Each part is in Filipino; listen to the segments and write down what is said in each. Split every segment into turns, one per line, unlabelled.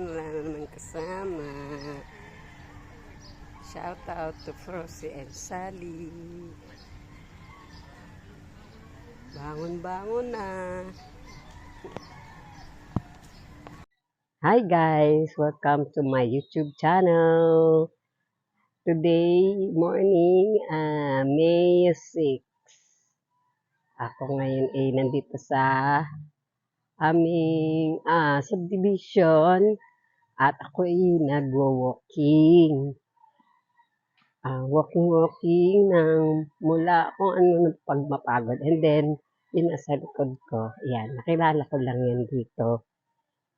wala na naman kasama. Shout out to Frozy and Sally. Bangon-bangon na. Hi guys, welcome to my YouTube channel. Today morning, May 6. Ako ngayon ay nandito sa aming subdivision at ako ay nagwo-walking. Walking ng mula kung ano pag mapagod. And then, yun nasa likod ko. Ayan, nakilala ko lang yan dito.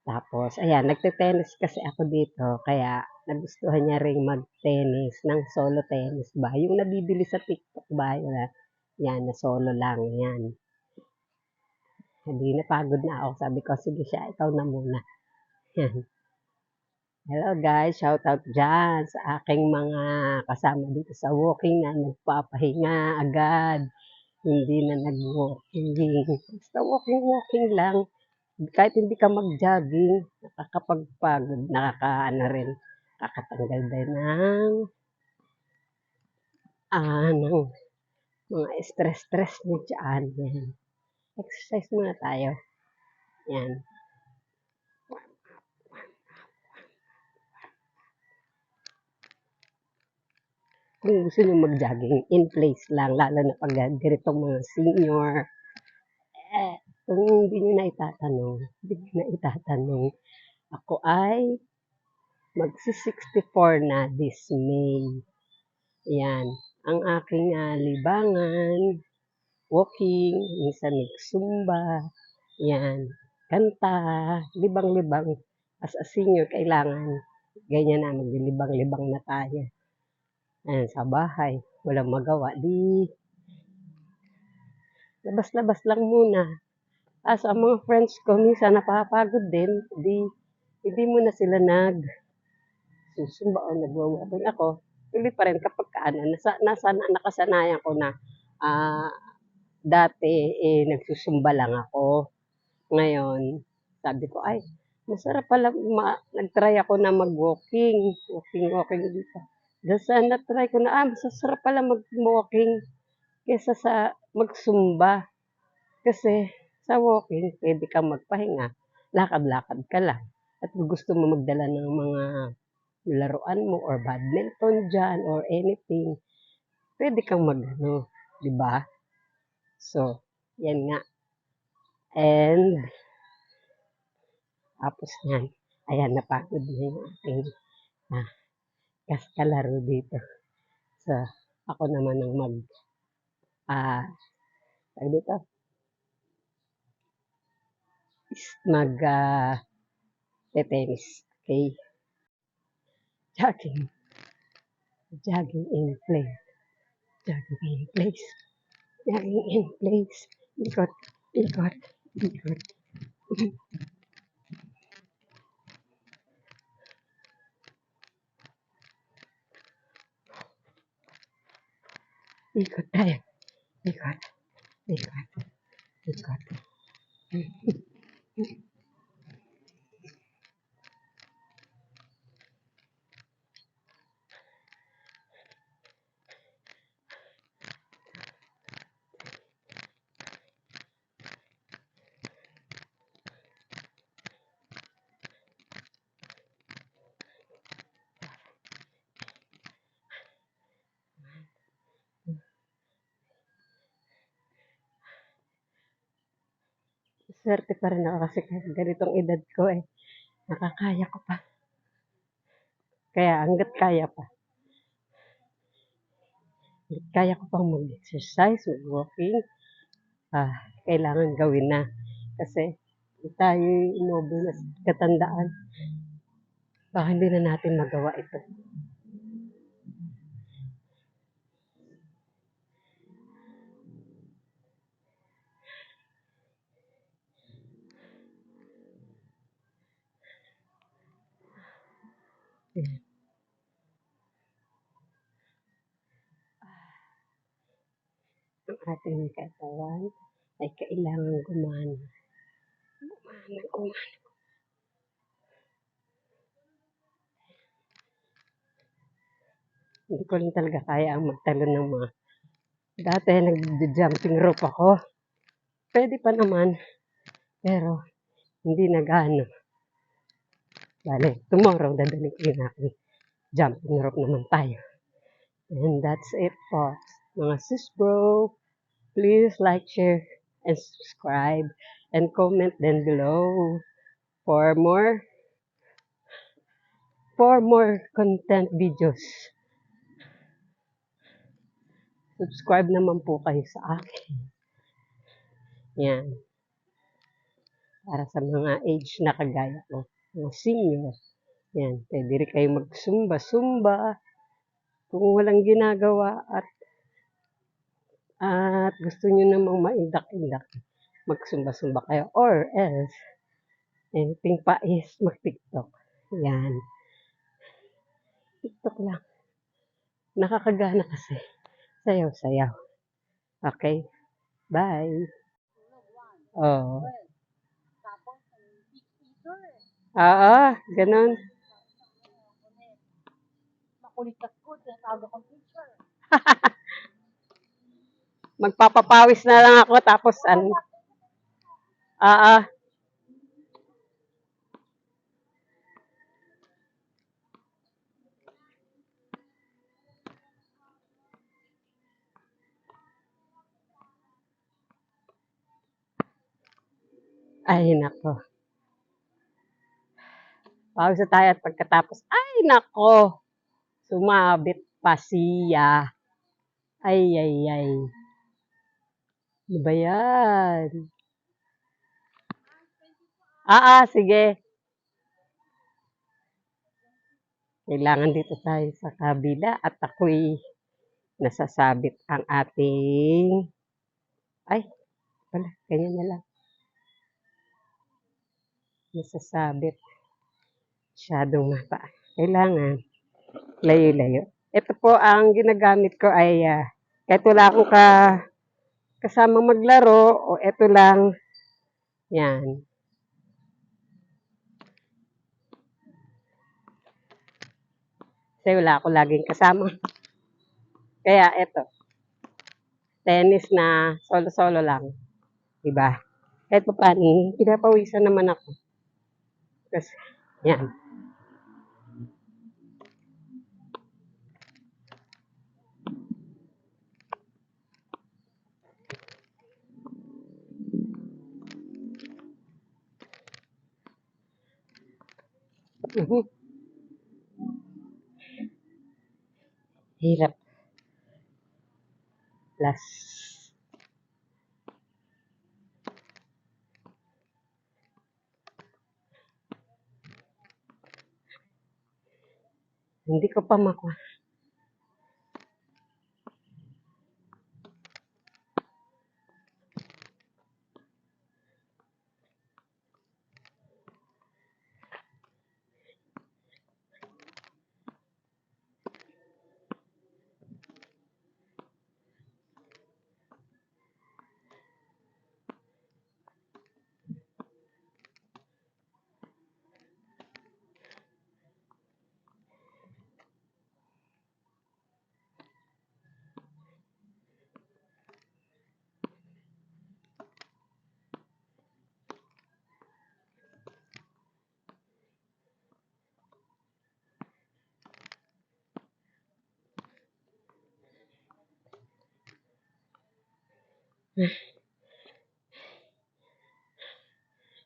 Tapos, ayan, nagte-tennis kasi ako dito. Kaya, nagustuhan niya ring mag-tennis ng solo tennis ba? Yung nabibili sa TikTok ba? Yan, na solo lang. Yan. Hindi, napagod na ako. Sabi ko, sige siya, ikaw na muna. Yan. Hello guys, shout out dyan sa aking mga kasama dito sa walking na nagpapahinga agad. Hindi na nag-walking. Basta walking lang. Kahit hindi ka mag-jogging, nakakapagpagod, nakakatanggal din ng mga stress mo dyan. Yan. Exercise muna tayo. Yan. Kung gusto nyo mag-jogging, in place lang, lalo na pag ganitong mga senior. Kung hindi nyo na itatanong, ako ay magsi-64 na this May. Yan, ang aking libangan, walking, minsan nag-zumba, yan, kanta, libang-libang. As a senior, kailangan ganyan na, maglilibang-libang na tayo. Ayan, sa bahay, walang magawa. Di, labas-labas lang muna. Sa mga friends ko, minsan napapagod din. Hindi mo na sila susumba o nagwawalking. Ako, tuloy pa rin kapag nakasanayan ko na dati nagsusumba lang ako. Ngayon, sabi ko, ay, masarap pala, nag-try ako na mag-walking. Walking dito. Dahil sa na-try ko na, masasarap pala mag-walking kesa sa magsumba. Kasi sa walking, pwede kang magpahinga. Lakad-lakad ka lang. At kung gusto mo magdala ng mga laruan mo or badminton dyan or anything, pwede kang di ba? So, yan nga. And, tapos yan, ayan, napagod na yung ating kalaro dito. So, ako naman ang tennis. Okay? Jogging in place. Jogging in place. Ikot. Ikot. Ikot tayo. Ikot. Swerte pa rin ako kasi ganitong edad ko nakakaya ko pa. Kaya hanggat kaya pa. Hanggat kaya ko pang mag-exercise, mag-walking, kailangan gawin na. Kasi tayo inobo na katandaan. Baka hindi na natin magawa ito. Ang ating katawan ay kailangan gumana. Hindi ko rin talaga kaya ang magtalon ng mga dati nag-jumping rope ako. Pwede pa naman, pero hindi na gaano. Bale, tomorrow dadalhin ko yun aking jumping rope naman tayo. And that's it po. Mga sis bro, please like, share, and subscribe, and comment then below for more content videos. Subscribe naman po kayo sa akin. Yan. Para sa mga age na kagaya ko. Mga senior. Yan. Pwede rin kayo magsumba-sumba. Kung walang ginagawa at gusto nyo namang maindak-indak, magsumba-sumba kayo. Or else, anything pa is mag-TikTok. Yan. TikTok lang. Nakakagana kasi. Sayaw-sayaw. Okay? Bye. Oh. Oo, ganun. Magpapapawis na lang ako tapos Oo. Ay, nako. Pawis na tayo at pagkatapos, ay, nako. Sumabit pa siya. Ay, ay, ay. Ano ba yan? Sige. Kailangan dito tayo sa kabila at ako'y nasasabit ang ating... Ay, wala. Ganyan na lang. Nasasabit. Masyadong mata. Kailangan layo-layo. Ito po ang ginagamit ko ay kahit wala akong kasama maglaro o ito lang. Yan. Kasi wala ako laging kasama. Kaya ito. Tennis na solo-solo lang. Diba? Kahit pa paano, pinapawisan naman ako. Kasi, yan. Hirap. Last. Hindi ko pa makuha.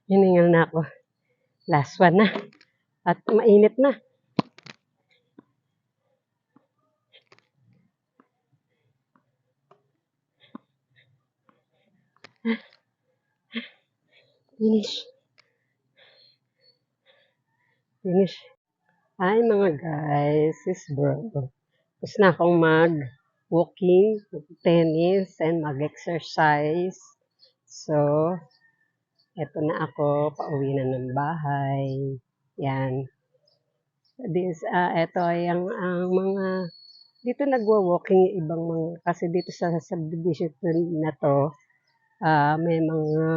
Hiningal na ako. Last one na. At mainit na. Finish. Finish. Hi mga guys. Sis bro. Tapos na akong mag-walking, tennis, and mag-exercise. So, eto na ako. Pauwi na ng bahay. Yan. Eto ay ang mga dito nagwa-walking yung ibang mga kasi dito sa subdivision na to may mga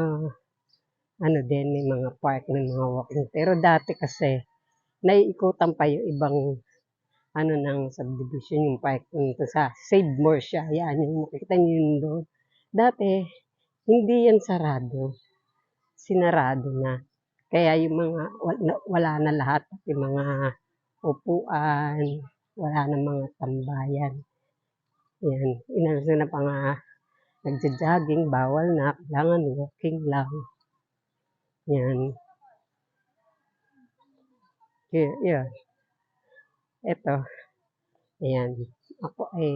din may mga park ng mga walking pero dati kasi naiikutan pa yung ibang ano ng subdivision yung park nito sa Save More siya. Yan, yung makikita niyo yun doon. Dati, hindi yan sarado. Sinarado na. Kaya yung mga, wala na lahat. Yung mga upuan, wala na mga tambayan. Yan, inalso na pa nga, nagja-jogging, bawal na, kailangan walking lang. Yan. Yan. Ito, ayan. Ako ay,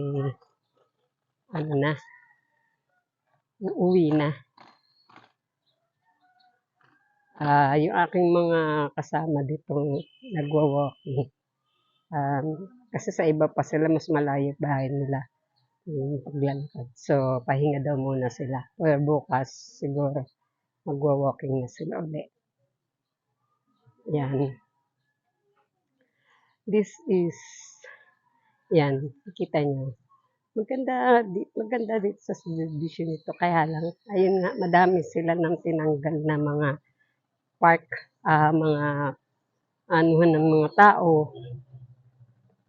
ano na, uuwi na. Yung aking mga kasama ditong nagwa-walking. Kasi sa iba pa sila, mas malayo bahay nila yung paglalakad. So, pahinga daw muna sila. Or bukas, siguro, magwa-walking na sila ulit. Yan. This is, yan, kita nyo. Maganda dito sa subdivision nito. Kaya lang, ayun nga, madami sila nang tinanggal na mga park, mga anuhan ng mga tao.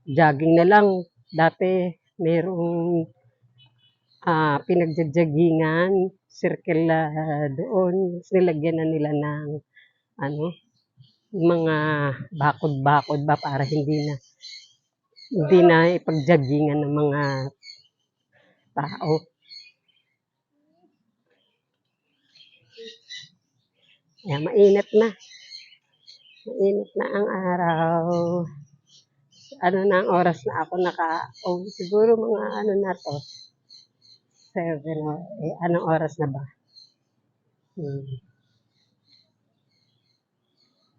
Jogging na lang. Dati, merong pinagja-joggingan, circle doon. Nilagyan na nila ng ano, mga bakod-bakod ba para hindi na ipag-joggingan ng mga tao. Kaya mainit na. Mainit na ang araw. Ano na ang oras na ako siguro mga ano na to. 7 or anong oras na ba?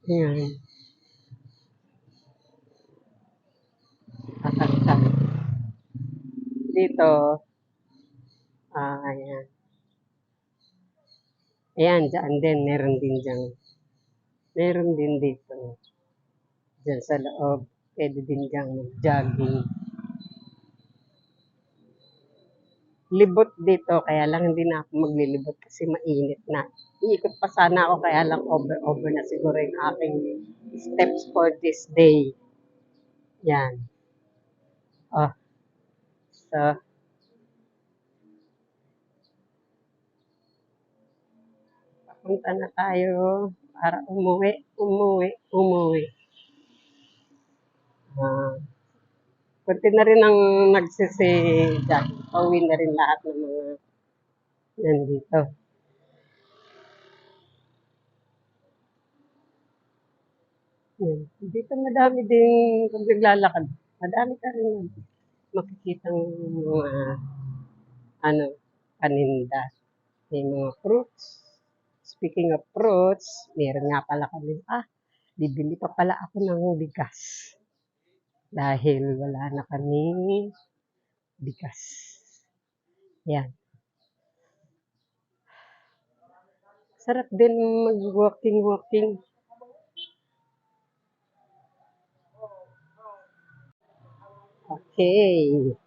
Ayan. Tatagtag. Dito, ayan. Ayan, dyan din. Meron din dyan. Meron din dito. Dyan sa loob. Pwede din dyan mag-jogging. Libot dito, kaya lang hindi na ako maglilibot kasi mainit na. Iikot pa sana ako, kaya lang over na siguro yung aking steps for this day. Yan. Oh. So, papunta na tayo para umuwi. Kunti na rin ang nagsisi-jog. Pauwi na rin lahat ng mga nandito. Dito madami din kung naglalakad. Madami ka rin makikita ng mga paninda. May mga fruits. Speaking of fruits, meron nga pala kami, bibili pa pala ako ng bigas. Dahil wala na kaming bigas. Yan. Sarap din mag-walking. Okay.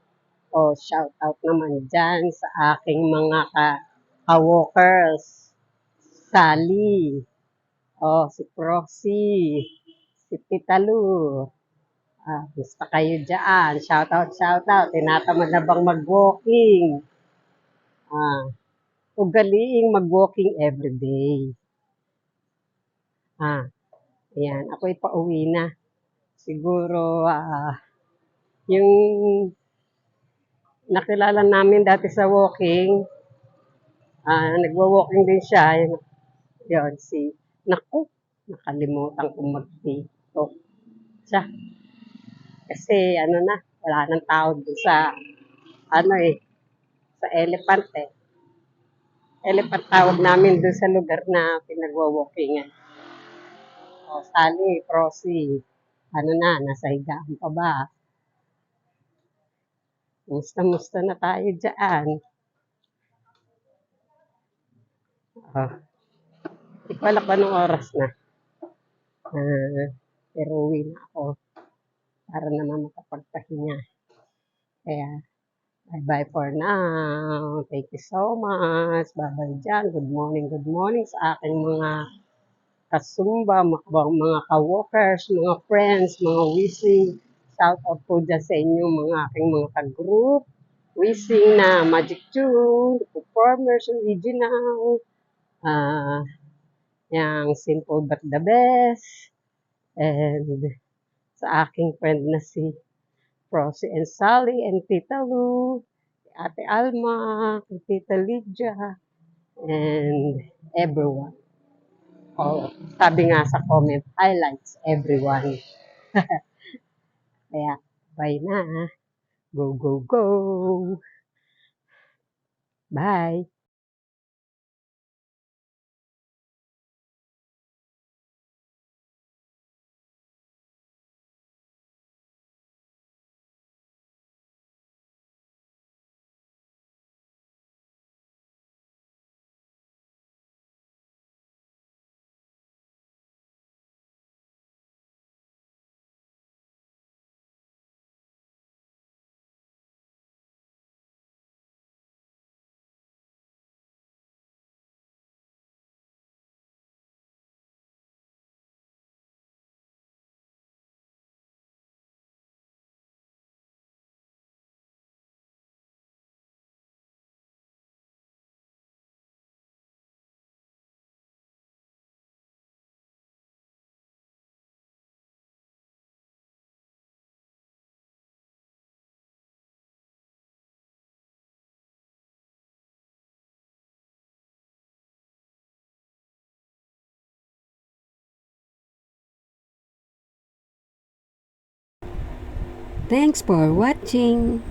Shout out naman dyan sa aking mga ka-walkers. Sally. Si Proxy. Si Tita Lu. Gusto kayo dyan. Shout out. Tinatamad na bang mag-walking? Ugaliing mag-walking everyday. Ayan. Ako'y pauwi na. Siguro, yung nakilala namin dati sa walking, nagwa-walking din siya. Yun, nakalimutan kong mag-TikTok siya. Kasi, wala nang tao doon sa, sa elephant Elephant tawag namin doon sa lugar na pinagwa-walkingan. Sally, Prosy, nasa higaan pa ba? Musta na tayo dyan. Hindi ko alam anong oras na. Pero uwi na ako para naman makapagpahinga. Kaya, bye-bye for now. Thank you so much. Bye-bye dyan. Good morning sa aking mga kasumba, mga ka-walkers, mga friends, mga wishing shout out po dyan sa inyo mga aking mga ka-group. Wishing na Magic Tune, Performers Original, yung Simple But The Best, and sa aking friend na si Rosie and Sally and Tita Lou, Ate Alma, Tita Lydia, and everyone. Oh, sabi nga sa comment, highlights everyone. Kaya, bye na. Go, go, go. Bye. Thanks for watching.